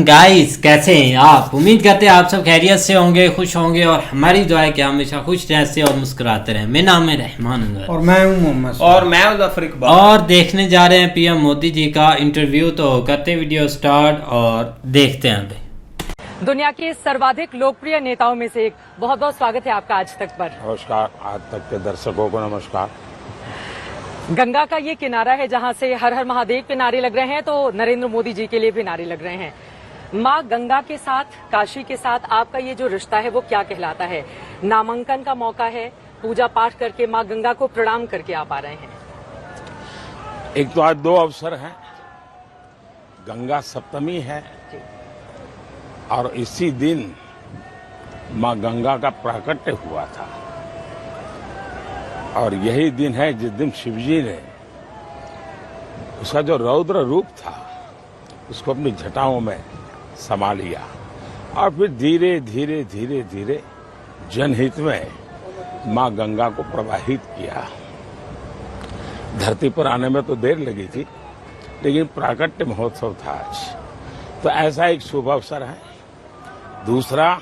Guys, कैसे हैं आप? उम्मीद करते हैं आप सब खैरियत से होंगे, खुश होंगे और हमारी दुआ है कि हमेशा खुश रहते और मुस्कुराते रहें। मेरा नाम है रहमान अनवर और मैं हूं मोहम्मद और मैं मुजफ्फर इकबाल और देखने जा रहे हैं पीएम मोदी जी का इंटरव्यू। तो करते वीडियो स्टार्ट और देखते हैं भाई। दुनिया के सर्वाधिक लोकप्रिय नेताओं में से एक, बहुत बहुत स्वागत है आपका आज तक पर। नमस्कार, आज तक के दर्शकों को नमस्कार। गंगा का ये किनारा है जहां से हर हर महादेव के नारे लग रहे हैं, तो नरेंद्र मोदी जी के लिए भी नारे लग रहे हैं। मां गंगा के साथ, काशी के साथ आपका ये जो रिश्ता है वो क्या कहलाता है? नामांकन का मौका है, पूजा पाठ करके मां गंगा को प्रणाम करके आप आ रहे हैं। एक तो आज दो अवसर हैं, गंगा सप्तमी है और इसी दिन मां गंगा का प्राकट्य हुआ था और यही दिन है जिस दिन शिवजी ने उसका जो रौद्र रूप था उसको अपनी जटाओं में समा लिया और फिर धीरे धीरे धीरे धीरे जनहित में मां गंगा को प्रवाहित किया। धरती पर आने में तो देर लगी थी, लेकिन प्राकट्य महोत्सव था आज, तो ऐसा एक शुभ अवसर है। दूसरा,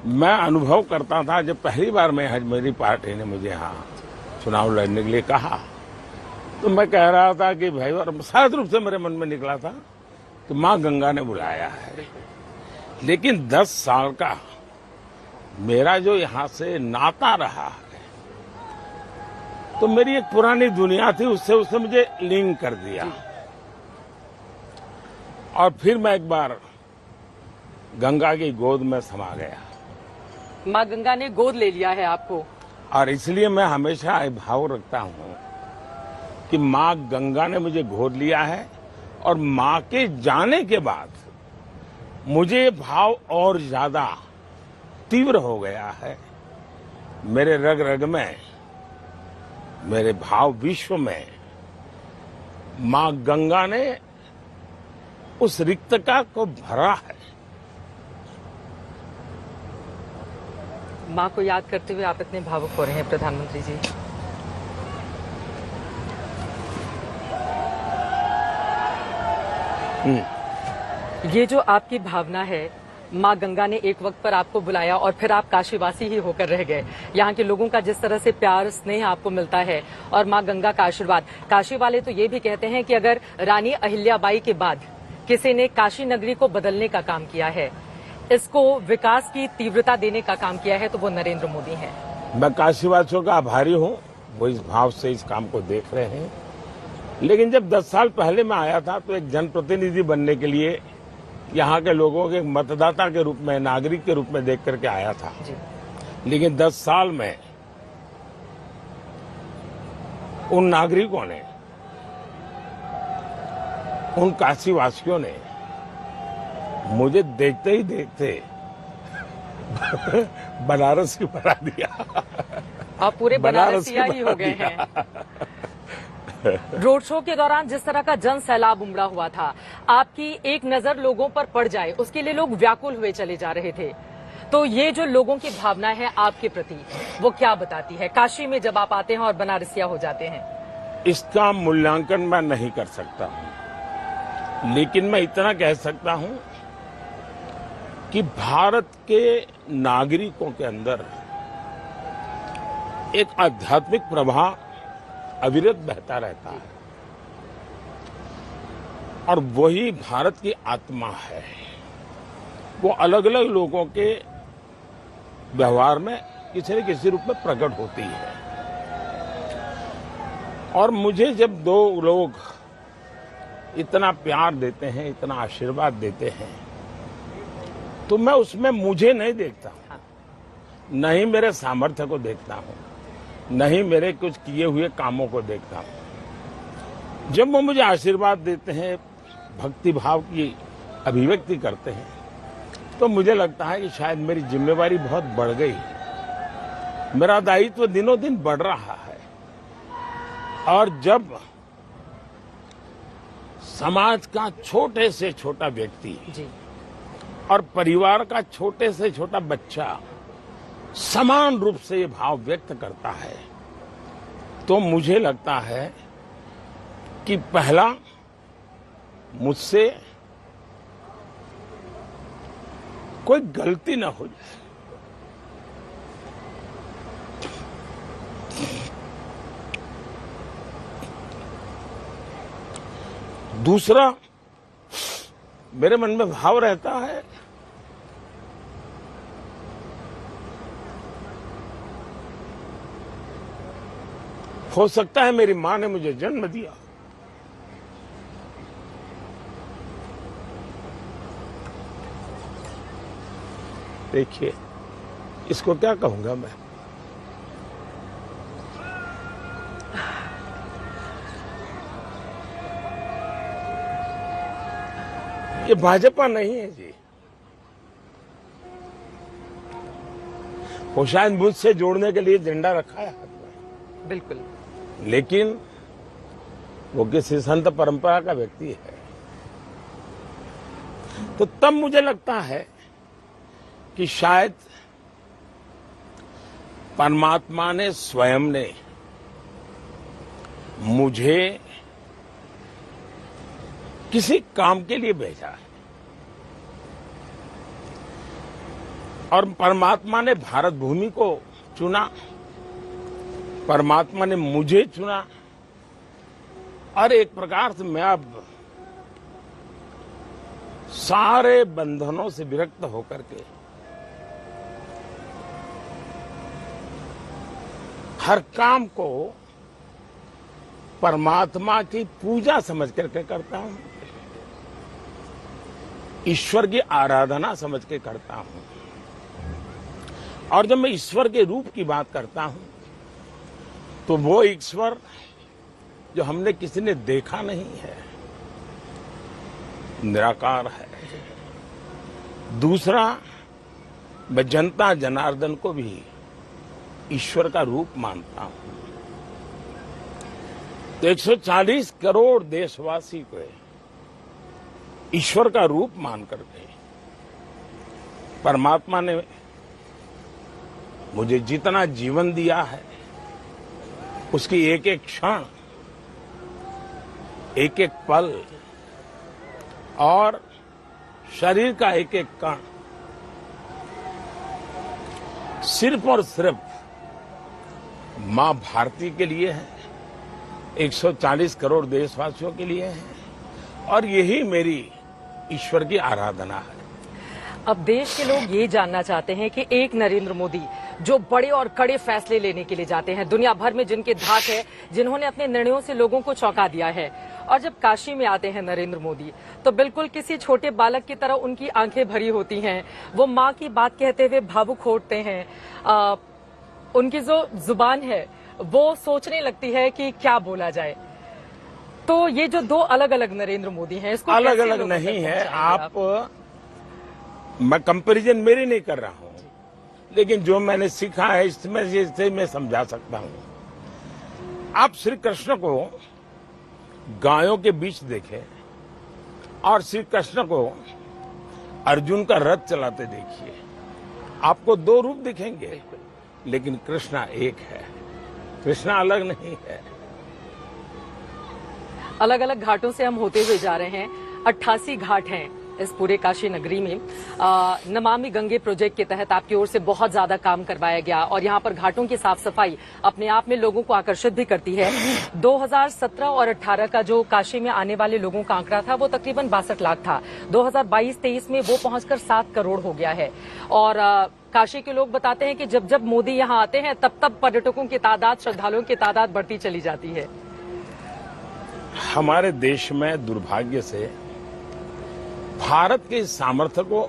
मैं अनुभव करता था जब पहली बार मेरी पार्टी ने मुझे यहाँ चुनाव लड़ने के लिए कहा, तो मैं कह रहा था कि भाई, और साथ रूप से मेरे मन में निकला था तो मां गंगा ने बुलाया है। लेकिन 10 साल का मेरा जो यहाँ से नाता रहा है, तो मेरी एक पुरानी दुनिया थी, उससे उसने मुझे लिंक कर दिया और फिर मैं एक बार गंगा की गोद में समा गया। मां गंगा ने गोद ले लिया है आपको, और इसलिए मैं हमेशा भाव रखता हूं कि मां गंगा ने मुझे गोद लिया है और मां के जाने के बाद मुझे ये भाव और ज्यादा तीव्र हो गया है। मेरे रग रग में, मेरे भाव विश्व में मां गंगा ने उस रिक्तता को भरा है। मां को याद करते हुए आप इतने भावुक हो रहे हैं प्रधानमंत्री जी। ये जो आपकी भावना है, मां गंगा ने एक वक्त पर आपको बुलाया और फिर आप काशीवासी ही होकर रह गए। यहाँ के लोगों का जिस तरह से प्यार स्नेह आपको मिलता है और मां गंगा का आशीर्वाद, काशी वाले तो ये भी कहते हैं कि अगर रानी अहिल्याबाई के बाद किसी ने काशी नगरी को बदलने का काम किया है, इसको विकास की तीव्रता देने का काम किया है, तो वो नरेंद्र मोदी हैं। मैं काशीवासियों का आभारी हूं, वो इस भाव से इस काम को देख रहे हैं। लेकिन जब 10 साल पहले मैं आया था तो एक जनप्रतिनिधि बनने के लिए यहाँ के लोगों के मतदाता के रूप में, नागरिक के रूप में देख करके आया था। लेकिन 10 साल में उन नागरिकों ने, उन काशीवासियों ने मुझे देखते ही देखते बनारस ही बना दिया। आप पूरे बनारसिया ही हो गए हैं। रोड शो के दौरान जिस तरह का जन सैलाब उमड़ा हुआ था, आपकी एक नजर लोगों पर पड़ जाए उसके लिए लोग व्याकुल हुए चले जा रहे थे। तो ये जो लोगों की भावना है आपके प्रति, वो क्या बताती है काशी में जब आप आते हैं और बनारसिया हो जाते हैं? इसका मूल्यांकन मैं नहीं कर सकता हूं, लेकिन मैं इतना कह सकता हूं कि भारत के नागरिकों के अंदर एक आध्यात्मिक प्रवाह अविरत बहता रहता है और वही भारत की आत्मा है। वो अलग अलग लोगों के व्यवहार में किसी न किसी रूप में प्रकट होती है। और मुझे जब दो लोग इतना प्यार देते हैं, इतना आशीर्वाद देते हैं, तो मैं उसमें मुझे नहीं देखता हूं, नहीं मेरे सामर्थ्य को देखता हूं, नहीं मेरे कुछ किए हुए कामों को देखता हूं। जब वो मुझे आशीर्वाद देते हैं, भक्ति भाव की अभिव्यक्ति करते हैं, तो मुझे लगता है कि शायद मेरी जिम्मेवारी बहुत बढ़ गई, मेरा दायित्व दिनों दिन बढ़ रहा है। और जब समाज का छोटे से छोटा व्यक्ति और परिवार का छोटे से छोटा बच्चा समान रूप से ये भाव व्यक्त करता है, तो मुझे लगता है कि पहला मुझसे कोई गलती ना हो जाए। दूसरा, मेरे मन में भाव रहता है हो सकता है मेरी मां ने मुझे जन्म दिया, देखिए इसको क्या कहूंगा मैं। ये भाजपा नहीं है जी, वो शायद मुझसे जोड़ने के लिए झंडा रखा है हाथ में, बिल्कुल, लेकिन वो किसी संत परंपरा का व्यक्ति है। तो तब मुझे लगता है कि शायद परमात्मा ने स्वयं ने मुझे किसी काम के लिए भेजा है, और परमात्मा ने भारत भूमि को चुना, परमात्मा ने मुझे चुना, और एक प्रकार से मैं अब सारे बंधनों से विरक्त होकर के हर काम को परमात्मा की पूजा समझ करके करता हूं, ईश्वर की आराधना समझ के करता हूं। और जब मैं ईश्वर के रूप की बात करता हूं तो वो ईश्वर जो हमने किसी ने देखा नहीं है, निराकार है। दूसरा, मैं जनता जनार्दन को भी ईश्वर का रूप मानता हूं। तो 140 करोड़ देशवासी को ईश्वर का रूप मान करके परमात्मा ने मुझे जितना जीवन दिया है, उसकी एक एक क्षण, एक एक पल और शरीर का एक एक कण सिर्फ और सिर्फ मां भारती के लिए है, 140 करोड़ देशवासियों के लिए है, और यही मेरी ईश्वर की आराधना है। अब देश के लोग ये जानना चाहते हैं कि एक नरेंद्र मोदी जो बड़े और कड़े फैसले लेने के लिए जाते हैं, दुनिया भर में जिनके धाक है, जिन्होंने अपने निर्णयों से लोगों को चौंका दिया है, और जब काशी में आते हैं नरेंद्र मोदी तो बिल्कुल किसी छोटे बालक की तरह उनकी आंखें भरी होती हैं। वो माँ की बात कहते हुए भावुक होते हैं। उनकी जो जुबान है वो सोचने लगती है कि क्या बोला जाए। तो ये जो दो अलग अलग नरेंद्र मोदी हैं, इसको अलग कैसे अलग लोगों नहीं तक है। पहुंचाएंगे आप मैं कंपैरिजन मेरी नहीं कर रहा हूं, लेकिन जो मैंने सीखा है इसमें से मैं समझा सकता हूं। आप श्री कृष्ण को गायों के बीच देखें और श्री कृष्ण को अर्जुन का रथ चलाते देखिए, आपको दो रूप दिखेंगे, लेकिन कृष्णा एक है, कृष्णा अलग नहीं है। अलग अलग घाटों से हम होते हुए जा रहे हैं। 88 घाट हैं इस पूरे काशी नगरी में। नमामि गंगे प्रोजेक्ट के तहत आपकी ओर से बहुत ज्यादा काम करवाया गया, और यहाँ पर घाटों की साफ सफाई अपने आप में लोगों को आकर्षित भी करती है। 2017 और 18 का जो काशी में आने वाले लोगों का आंकड़ा था वो तकरीबन 62 लाख था। 2022-23 में वो पहुंचकर 7 करोड़ हो गया है। और काशी के लोग बताते हैं कि जब जब मोदी यहाँ आते हैं तब तब पर्यटकों की तादाद, श्रद्धालुओं की तादाद बढ़ती चली जाती है। हमारे देश में दुर्भाग्य से भारत के सामर्थ्य को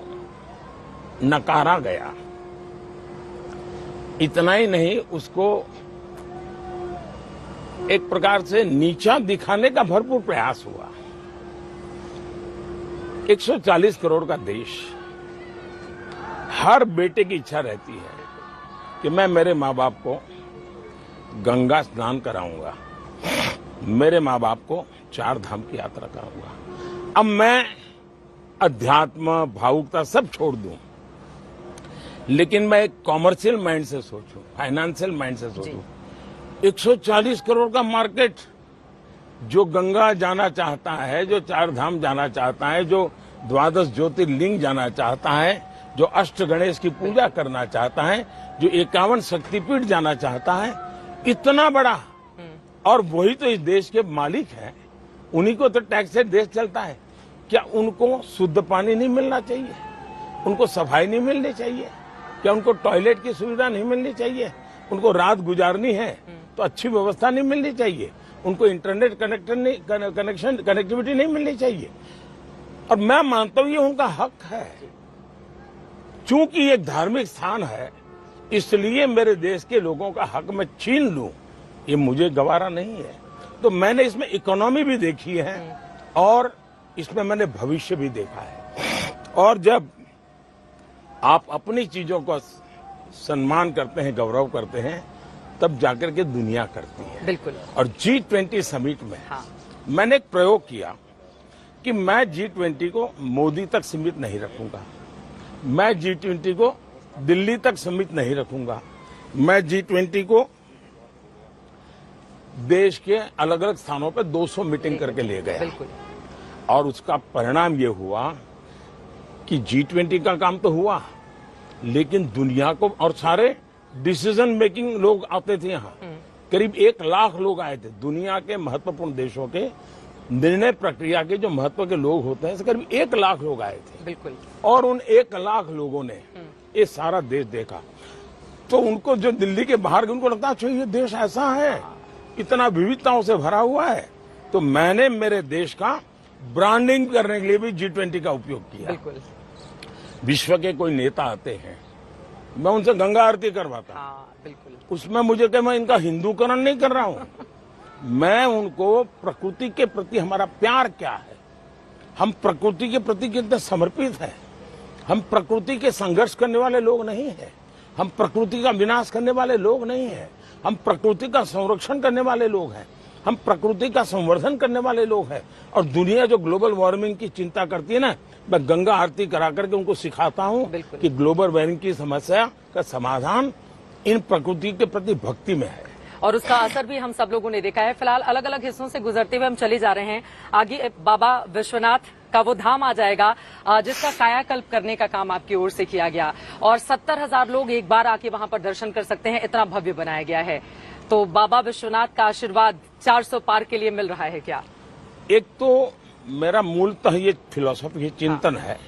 नकारा गया। इतना ही नहीं, उसको एक प्रकार से नीचा दिखाने का भरपूर प्रयास हुआ। 140 करोड़ का देश, हर बेटे की इच्छा रहती है कि मैं मेरे माँ बाप को गंगा स्नान कराऊंगा, मेरे माँ बाप को 4 धाम की यात्रा कराऊंगा। अब मैं अध्यात्म, भावुकता सब छोड़ दूं, लेकिन मैं एक कॉमर्शियल माइंड से सोचूं, फाइनेंशियल माइंड से सोचूं, 140 करोड़ का मार्केट, जो गंगा जाना चाहता है, जो चार धाम जाना चाहता है, जो द्वादश ज्योतिर्लिंग जाना चाहता है, जो अष्ट गणेश की पूजा करना चाहता है, जो 51 शक्तिपीठ जाना चाहता है, इतना बड़ा, और वही तो इस देश के मालिक हैं, उन्हीं को तो टैक्स से देश चलता है। क्या उनको शुद्ध पानी नहीं मिलना चाहिए? उनको सफाई नहीं मिलनी चाहिए? क्या उनको टॉयलेट की सुविधा नहीं मिलनी चाहिए? उनको रात गुजारनी है तो अच्छी व्यवस्था नहीं मिलनी चाहिए? उनको इंटरनेट कनेक्टिविटी नहीं मिलनी चाहिए? और मैं मानता हूं ये उनका हक है। चूंकि ये धार्मिक स्थान है, इसलिए मेरे देश के लोगों का हक मैं छीन लूं, ये मुझे गवारा नहीं है। तो मैंने इसमें इकोनॉमी भी देखी है और इसमें मैंने भविष्य भी देखा है। और जब आप अपनी चीजों का सम्मान करते हैं, गौरव करते हैं, तब जाकर के दुनिया करती है। बिल्कुल। और G20 समिट में मैंने एक प्रयोग किया कि मैं G20 को मोदी तक सीमित नहीं रखूंगा, मैं G20 को दिल्ली तक सीमित नहीं रखूंगा, मैं G20 को देश के अलग अलग स्थानों पर 200 मीटिंग करके ले गया। बिल्कुल। और उसका परिणाम ये हुआ कि G20 का काम तो हुआ, लेकिन दुनिया को, और सारे डिसीजन मेकिंग लोग आते थे यहाँ, करीब 1 लाख लोग आए थे। दुनिया के महत्वपूर्ण देशों के निर्णय प्रक्रिया के जो महत्व के लोग होते हैं, करीब 1 लाख लोग आए थे। बिल्कुल। और उन 1 लाख लोगों ने ये सारा देश देखा, तो उनको जो दिल्ली के बाहर, उनको लगता अच्छा ये देश ऐसा है, इतना विविधताओं से भरा हुआ है। तो मैंने मेरे देश का ब्रांडिंग करने के लिए भी G20 का उपयोग किया। बिल्कुल। विश्व के कोई नेता आते हैं, मैं उनसे गंगा आरती करवाता। बिल्कुल। उसमें मुझे क्या, मैं इनका हिंदूकरण नहीं कर रहा हूं। मैं उनको प्रकृति के प्रति हमारा प्यार क्या है, हम प्रकृति के प्रति कितने समर्पित हैं, हम प्रकृति के संघर्ष करने वाले लोग नहीं हैं, हम प्रकृति का विनाश करने वाले लोग नहीं हैं, हम प्रकृति का संरक्षण करने वाले लोग हैं, हम प्रकृति का संवर्धन करने वाले लोग हैं। और दुनिया जो ग्लोबल वार्मिंग की चिंता करती है ना, मैं गंगा आरती करा करके उनको सिखाता हूं कि ग्लोबल वार्मिंग की समस्या का समाधान इन प्रकृति के प्रति भक्ति में है। और उसका असर भी हम सब लोगों ने देखा है। फिलहाल अलग अलग हिस्सों से गुजरते हुए हम चले जा रहे हैं। आगे बाबा विश्वनाथ का वो धाम आ जाएगा जिसका कायाकल्प करने का काम आपकी ओर से किया गया, और 70,000 लोग एक बार आके वहां पर दर्शन कर सकते हैं, इतना भव्य बनाया गया है। तो बाबा विश्वनाथ का आशीर्वाद 400 पार के लिए मिल रहा है क्या? एक तो मेरा मूलतः ये फिलॉसफी चिंतन है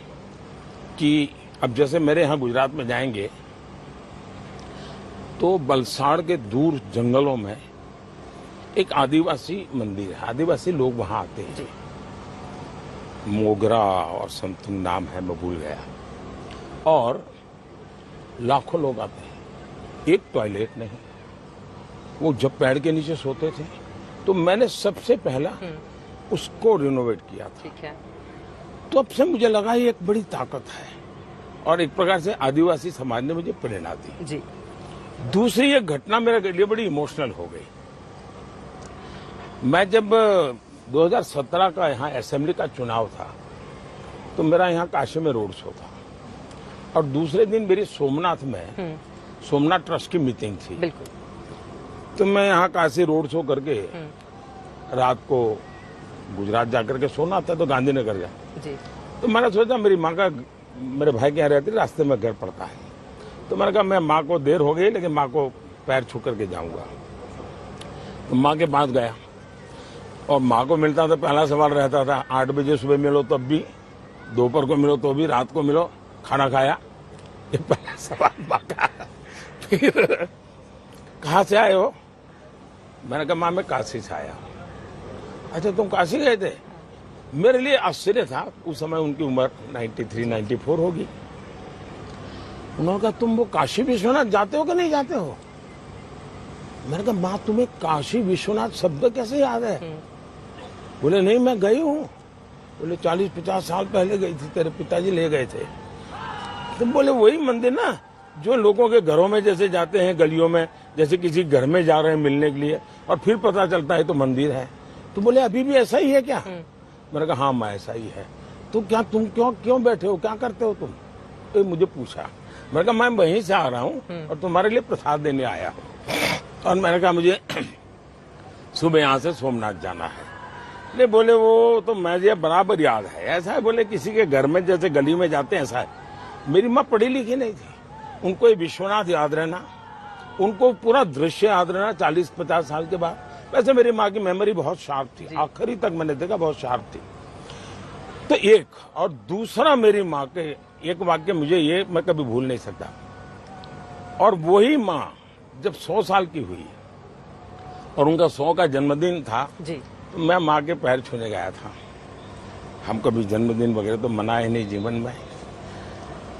कि अब जैसे मेरे यहाँ गुजरात में जाएंगे तो बलसाड़ के दूर जंगलों में एक आदिवासी मंदिर है, आदिवासी लोग वहां आते हैं, मोगरा और समथिंग नाम है, मैं भूल गया, और लाखों लोग आते हैं, एक टॉयलेट नहीं। वो जब पेड़ के नीचे सोते थे तो मैंने सबसे पहला उसको रिनोवेट किया था। ठीक है। तो अब से मुझे लगा ये एक बड़ी ताकत है, और एक प्रकार से आदिवासी समाज ने मुझे प्रेरणा दी जी। दूसरी एक घटना मेरे लिए बड़ी इमोशनल हो गई। मैं जब 2017 का यहाँ असेंबली का चुनाव था तो मेरा यहाँ काशी में रोड शो था, और दूसरे दिन मेरी सोमनाथ में सोमनाथ ट्रस्ट की मीटिंग थी। बिल्कुल। तो मैं यहाँ काशी रोड शो करके रात को गुजरात जाकर के सोना था, तो गांधीनगर गया जी। तो मैंने सोचा मेरी माँ का, मेरे भाई के यहाँ रहती, रास्ते में घर पड़ता है, तो मैंने कहा मैं माँ को देर हो गई लेकिन माँ को पैर छू करके जाऊंगा। तो माँ के पास गया और माँ को मिलता था, पहला सवाल रहता था 8 बजे सुबह मिलो तब भी, दोपहर को मिलो तो भी, रात को मिलो, खाना खाया, ये पहला सवाल माँ का। फिर कहाँ से आए हो? मैंने कहा माँ मैं काशी से आया। अच्छा तुम काशी गए थे? मेरे लिए आश्चर्य था, उस समय उनकी उम्र 93-94 होगी। उन्होंने कहा तुम वो काशी विश्वनाथ जाते हो कि नहीं जाते हो? मैंने कहा माँ तुम्हें काशी विश्वनाथ शब्द कैसे याद है? बोले नहीं मैं गई हूँ। बोले 40-50 साल पहले गई थी, तेरे पिताजी ले गए थे। तुम बोले वही मंदिर ना जो लोगों के घरों में जैसे जाते हैं, गलियों में जैसे किसी घर में जा रहे हैं मिलने के लिए, और फिर पता चलता है तो मंदिर है। तो बोले अभी भी ऐसा ही है क्या? मैंने कहा हाँ माँ ऐसा ही है। तो क्या तुम क्यों बैठे हो, क्या करते हो तुम? तो मुझे पूछा। मैंने कहा मैं वहीं से आ रहा हूँ और तुम्हारे लिए प्रसाद देने आया हूँ। और मैंने कहा मुझे सुबह यहाँ से सोमनाथ जाना है। नहीं बोले वो तो मुझे बराबर याद है। ऐसा है बोले किसी के घर में जैसे गली में जाते हैं ऐसा है। मेरी माँ पढ़ी लिखी नहीं थी, उनको ये विश्वनाथ याद रहना, उनको पूरा दृश्य याद रहना 40-50 साल के बाद। वैसे मेरी माँ की मेमोरी बहुत शार्प थी, आखिरी तक मैंने देखा बहुत शार्प थी। तो एक और दूसरा मेरी माँ के एक वाक्य मुझे ये मैं कभी भूल नहीं सकता। और वही माँ जब 100 साल की हुई और उनका 100 का जन्मदिन था जी। तो मैं माँ के पैर छूने गया था। हम कभी जन्मदिन वगैरह तो मनाए नहीं जीवन में।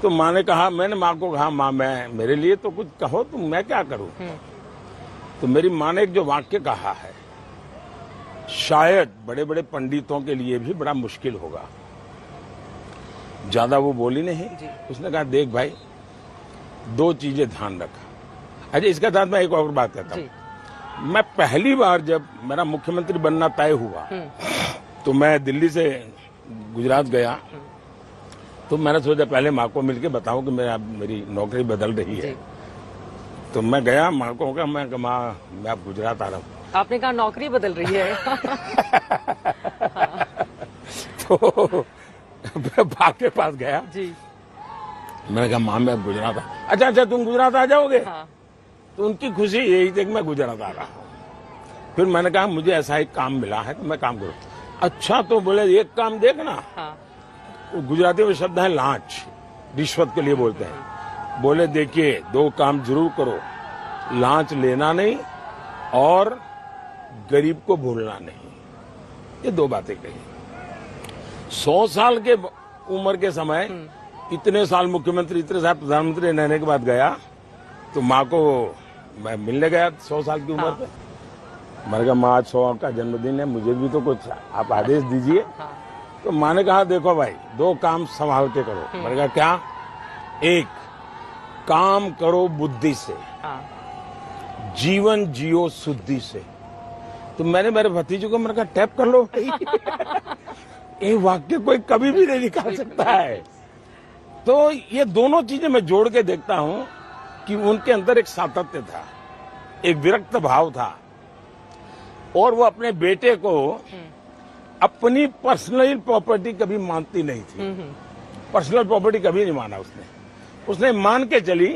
तो माँ ने कहा, मैंने माँ को कहा माँ मैं मेरे लिए तो कुछ कहो तो मैं क्या करूं। तो मेरी माँ ने एक जो वाक्य कहा है, शायद बड़े बड़े पंडितों के लिए भी बड़ा मुश्किल होगा। ज्यादा वो बोली नहीं, उसने कहा देख भाई 2 चीजें ध्यान रखा। अच्छा इसके साथ मैं एक और बात करता हूँ। मैं पहली बार जब मेरा मुख्यमंत्री बनना तय हुआ तो मैं दिल्ली से गुजरात गया, तो मैंने सोचा पहले माँ को मिलके बताऊं कि मेरी नौकरी बदल रही है। तो मैं गया माँ को कहा, मैं माँ मैं अब गुजरात आ रहा हूँ। आपने कहा नौकरी बदल रही है। तो माँ के पास गया जी। मैंने कहा माँ मैं अब गुजरात अच्छा तुम गुजरात आ जाओगे। हाँ। तो उनकी खुशी यही थी कि मैं गुजरात आ रहा हूँ। फिर मैंने कहा मुझे ऐसा एक काम मिला है तो मैं काम करूँ। अच्छा तो बोले एक काम देखना। हाँ। गुजराती में शब्द है लांच, रिश्वत के लिए बोलते हैं। बोले देखिए 2 काम जरूर करो, लांच लेना नहीं और गरीब को भूलना नहीं। ये 2 बातें कही। 100 साल के उम्र के समय इतने साल मुख्यमंत्री इतने साल प्रधानमंत्री रहने के बाद गया तो माँ को मैं मिलने गया 100 साल की उम्र पे। मैंने कहा माँ आज 100 का जन्मदिन है, मुझे भी तो कुछ आप आदेश दीजिए। तो माँ ने कहा देखो भाई 2 काम संभाल के करो। मैंने कहा क्या? एक काम करो बुद्धि से, जीवन जियो शुद्धि से। तो मैंने मेरे भतीजे को मैंने कहा टैप कर लो भाई। ये वाक्य कोई कभी भी नहीं निकाल सकता है। तो ये दोनों चीजें मैं जोड़ के देखता हूं कि उनके अंदर एक सातत्य था, एक विरक्त भाव था और वो अपने बेटे को अपनी पर्सनल प्रॉपर्टी कभी मानती नहीं थी। पर्सनल प्रॉपर्टी कभी नहीं माना उसने मान के चली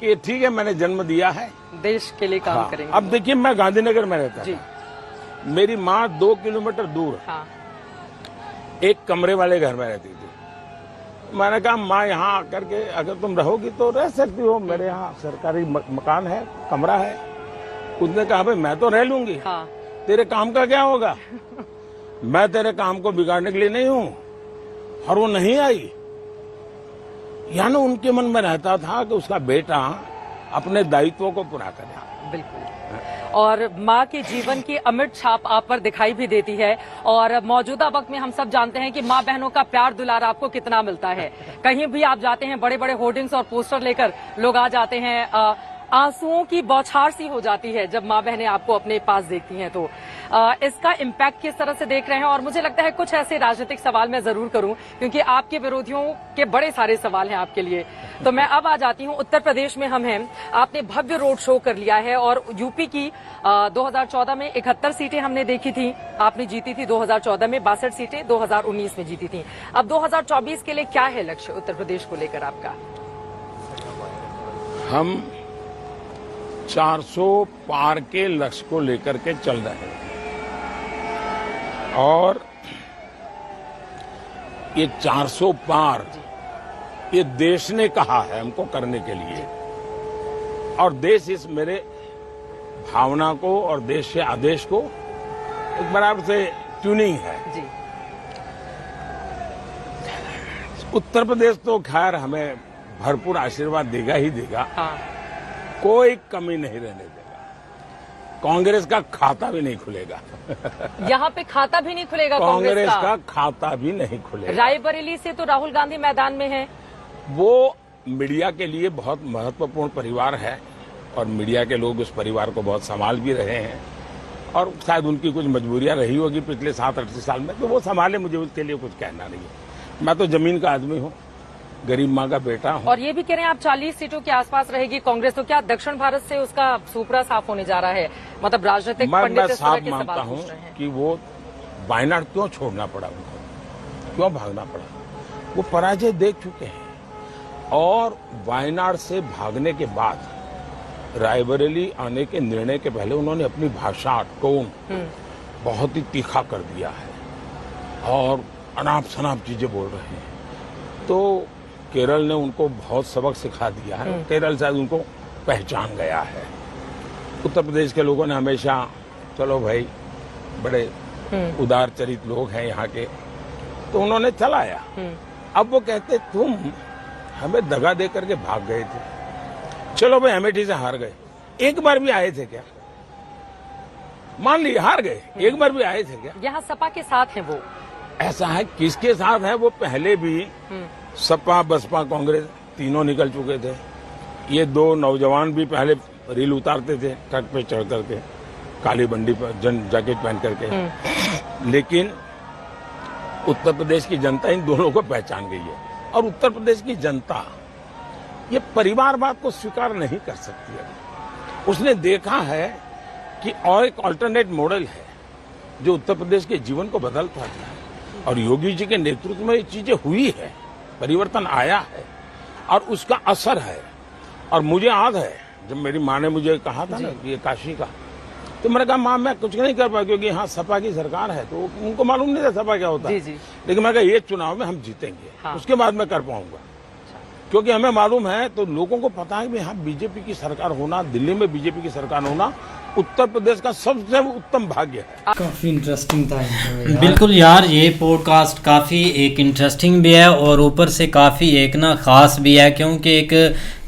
कि ठीक है मैंने जन्म दिया है, देश के लिए काम करेंगे। अब देखिए मैं गांधीनगर में रहता था, मेरी माँ 2 किलोमीटर दूर एक कमरे वाले घर में रहती थी। मैंने कहा माँ यहाँ आकर के अगर तुम रहोगी तो रह सकती हो, मेरे यहाँ सरकारी मकान है, कमरा है। उसने कहा भाई मैं तो रह लूंगी, तेरे काम का क्या होगा? मैं तेरे काम को बिगाड़ने के लिए नहीं हूँ। और वो नहीं आई। यानी उनके मन में रहता था कि उसका बेटा अपने दायित्वों को पूरा करे। बिल्कुल। और माँ के जीवन की अमिट छाप आप पर दिखाई भी देती है। और मौजूदा वक्त में हम सब जानते हैं कि माँ बहनों का प्यार दुलार आपको कितना मिलता है। कहीं भी आप जाते हैं बड़े बड़े होर्डिंग्स और पोस्टर लेकर लोग आ जाते हैं। आंसुओं की बौछार सी हो जाती है जब माँ बहनें आपको अपने पास देखती हैं। तो इसका इम्पैक्ट किस तरह से देख रहे हैं? और मुझे लगता है कुछ ऐसे राजनीतिक सवाल मैं जरूर करूं क्योंकि आपके विरोधियों के बड़े सारे सवाल हैं आपके लिए। तो मैं अब आ जाती हूं, उत्तर प्रदेश में हम हैं। आपने भव्य रोड शो कर लिया है और यूपी की 2014 में 71 सीटें हमने देखी थी, आपने जीती थी 2014 में 62 सीटें 2019 में जीती थी। अब 2024 के लिए क्या है लक्ष्य उत्तर प्रदेश को लेकर आपका? हम 400 पार के लक्ष्य को लेकर के चल रहे हैं और ये 400 पार ये देश ने कहा है हमको करने के लिए और देश इस मेरे भावना को और देश के आदेश को एक बराबर से ट्यूनिंग है। जी। उत्तर प्रदेश तो खैर हमें भरपूर आशीर्वाद देगा ही देगा। हाँ। कोई कमी नहीं रहने देगा। कांग्रेस का खाता भी नहीं खुलेगा। यहाँ पे खाता भी नहीं खुलेगा कांग्रेस का खाता भी नहीं खुलेगा। रायबरेली से तो राहुल गांधी मैदान में है। वो मीडिया के लिए बहुत महत्वपूर्ण परिवार है और मीडिया के लोग उस परिवार को बहुत संभाल भी रहे हैं और शायद उनकी कुछ मजबूरियां रही होगी पिछले 7-8 साल में, तो वो संभाले, मुझे उसके लिए कुछ कहना नहीं है। मैं तो जमीन का आदमी हूँ, गरीब माँ का बेटा हूँ। और ये भी कह रहे हैं आप 40 सीटों के आसपास रहेगी कांग्रेस, तो क्या दक्षिण भारत से उसका सुपड़ा साफ होने जा रहा है? मतलब राजनीतिक मैं पंडित इस तरह साफ के मानता सवाल हूँ पूछ रहे हैं। कि वो वायनाड क्यों छोड़ना पड़ा उनको, क्यों भागना पड़ा? वो पराजय देख चुके हैं। और वायनाड से भागने के बाद रायबरेली आने के निर्णय के पहले उन्होंने अपनी भाषा, टोन बहुत ही तीखा कर दिया है और अनाप शनाप चीजें बोल रहे हैं। तो केरल ने उनको बहुत सबक सिखा दिया है। केरल शायद उनको पहचान गया है। उत्तर प्रदेश के लोगों ने हमेशा, चलो भाई बड़े उदार चरित लोग हैं यहाँ के, तो उन्होंने चलाया। अब वो कहते तुम हमें दगा दे करके भाग गए थे, चलो भाई अमेठी से हार गए, एक बार भी आए थे क्या? मान ली हार गए, एक बार भी आए थे क्या? यहाँ सपा के साथ हैं वो। ऐसा है, किसके साथ है? वो पहले भी सपा, बसपा, कांग्रेस तीनों निकल चुके थे। ये दो नौजवान भी पहले रील उतारते थे ट्रक पे चढ़ करके, काली बंडी पर जैकेट पहन करके। लेकिन उत्तर प्रदेश की जनता इन दोनों को पहचान गई है। और उत्तर प्रदेश की जनता ये परिवारवाद को स्वीकार नहीं कर सकती है। उसने देखा है कि और एक अल्टरनेट मॉडल है जो उत्तर प्रदेश के जीवन को बदल पाता है। और योगी जी के नेतृत्व में ये चीजें हुई है, परिवर्तन आया है और उसका असर है। और मुझे याद है जब मेरी माँ ने मुझे कहा था ना कि ये काशी का, तो मैंने कहा माँ मैं कुछ नहीं कर पाया क्योंकि यहाँ सपा की सरकार है, तो उनको मालूम नहीं था सपा क्या होता है। लेकिन मैं कहा ये चुनाव में हम जीतेंगे, उसके बाद मैं कर पाऊंगा, क्योंकि हमें मालूम है। तो लोगों को पता है कि यहाँ बीजेपी की सरकार होना, दिल्ली में बीजेपी की सरकार होना उत्तर प्रदेश का सबसे उत्तम भाग्य है। काफी इंटरेस्टिंग था यार। बिल्कुल यार, ये पॉडकास्ट काफ़ी एक इंटरेस्टिंग भी है और ऊपर से काफ़ी एक ना ख़ास भी है, क्योंकि एक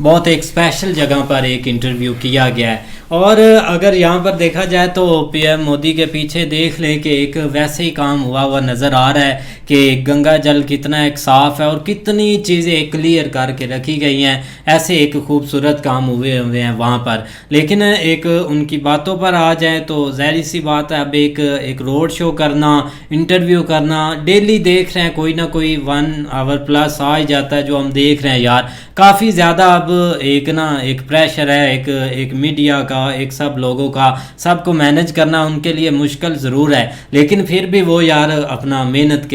बहुत एक स्पेशल जगह पर एक इंटरव्यू किया गया है। और अगर यहाँ पर देखा जाए तो पीएम मोदी के पीछे देख लें कि एक वैसे ही काम हुआ नज़र आ रहा है कि गंगा जल कितना एक साफ़ है और कितनी चीज़ें क्लियर करके रखी गई हैं। ऐसे एक खूबसूरत काम हुए हैं वहाँ पर। लेकिन एक उनकी बातों पर आ जाए तो ज़ाहिर सी बात है, अब एक रोड शो करना, इंटरव्यू करना, डेली देख रहे हैं कोई ना कोई 1 आवर प्लस आ ही जाता है जो हम देख रहे हैं यार। काफ़ी ज़्यादा अब एक प्रेशर है, एक मीडिया का, एक सब लोगों का, सबको मैनेज करना उनके लिए मुश्किल ज़रूर है। लेकिन फिर भी वो यार अपना मेहनत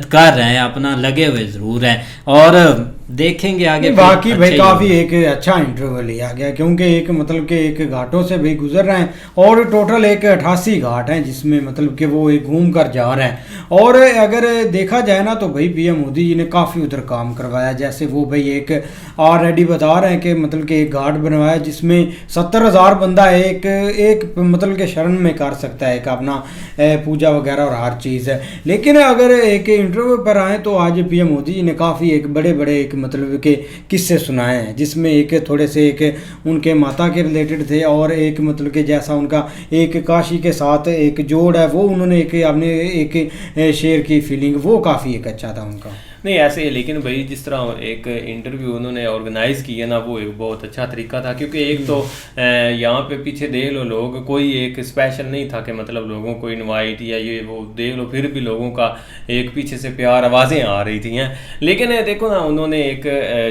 कर रहे हैं, अपना लगे हुए ज़रूर हैं और देखेंगे आगे। बाकी भाई काफी एक अच्छा इंटरव्यू लिया गया, क्योंकि एक मतलब के एक घाटों से भी गुजर रहे हैं और टोटल एक 88 घाट हैं जिसमें मतलब कि वो एक घूम कर जा रहे हैं। और अगर देखा जाए ना तो भाई पीएम मोदी जी ने काफ़ी उधर काम करवाया। जैसे वो भाई एक ऑलरेडी बता रहे हैं कि मतलब कि एक घाट बनवाया जिसमें 70,000 बंदा एक मतलब के शरण में कर सकता है, एक अपना पूजा वगैरह और हर चीज़ है। लेकिन अगर एक इंटरव्यू पर आए तो आज पीएम मोदी जी ने काफ़ी एक बड़े एक मतलब के किस्से सुनाए हैं, जिसमें एक थोड़े से एक उनके माता के रिलेटेड थे और एक मतलब के जैसा उनका एक काशी के साथ एक जोड़ है वो उन्होंने एक अपने एक शेयर की फीलिंग, वो काफ़ी एक अच्छा था उनका। नहीं ऐसे है, लेकिन भाई जिस तरह एक इंटरव्यू उन्होंने ऑर्गेनाइज किया ना, वो एक बहुत अच्छा तरीका था। क्योंकि एक तो यहाँ पे पीछे देख लो, लोग कोई एक स्पेशल नहीं था कि मतलब लोगों को इनवाइट या ये वो देख लो, फिर भी लोगों का एक पीछे से प्यार आवाज़ें आ रही थी हैं। लेकिन देखो ना, उन्होंने एक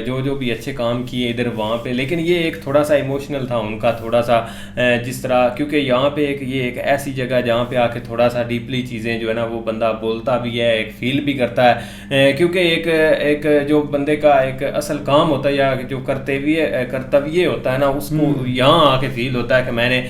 जो भी अच्छे काम किए इधर वहाँ पे, लेकिन ये एक थोड़ा सा इमोशनल था उनका, थोड़ा सा जिस तरह, क्योंकि यहाँ पे ये एक ऐसी जगह जहाँ पे आके थोड़ा सा डीपली चीज़ें जो है ना वो बंदा बोलता भी है, एक फील भी करता है। क्योंकि एक जो बंदे का एक असल काम होता है या जो कर्तव्य होता है ना, उसको यहाँ आके फील होता है कि मैंने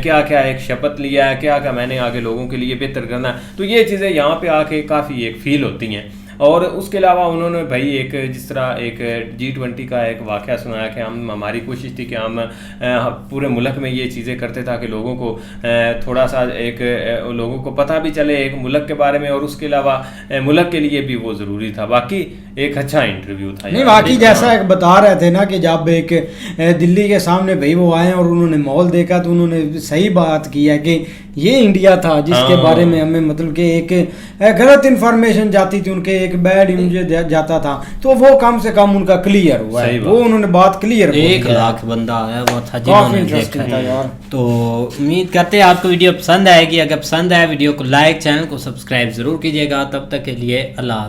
क्या क्या एक शपथ लिया है, क्या क्या मैंने आगे लोगों के लिए बेहतर करना है। तो ये चीज़ें यहाँ पे आके काफ़ी एक फील होती हैं। और उसके अलावा उन्होंने भाई एक जिस तरह एक G20 का एक वाक़या सुनाया कि हमारी कोशिश थी कि हम पूरे मुल्क में ये चीज़ें करते ताकि लोगों को थोड़ा सा एक लोगों को पता भी चले एक मुल्क के बारे में, और उसके अलावा मुल्क के लिए भी वो ज़रूरी था। बाकी एक अच्छा इंटरव्यू था। नहीं बाकी जैसा एक बता रहे थे ना कि जब एक दिल्ली के सामने भाई वो आए और उन्होंने माहौल देखा तो उन्होंने सही बात की है कि ये इंडिया था जिसके बारे में हमें मतलब कि एक गलत इन्फॉर्मेशन जाती थी, उनके एक बैड इमेज जाता था, तो वो कम से कम उनका क्लियर हुआ है, वो उन्होंने बात क्लियर। 1 लाख बंदा आया वो था जिन्होंने देखा था यार। तो उम्मीद करते हैं आपको वीडियो पसंद आएगी। अगर पसंद आए वीडियो को लाइक, चैनल को सब्सक्राइब जरूर कीजिएगा। तब तक के लिए अल्लाह हाफ़िज़।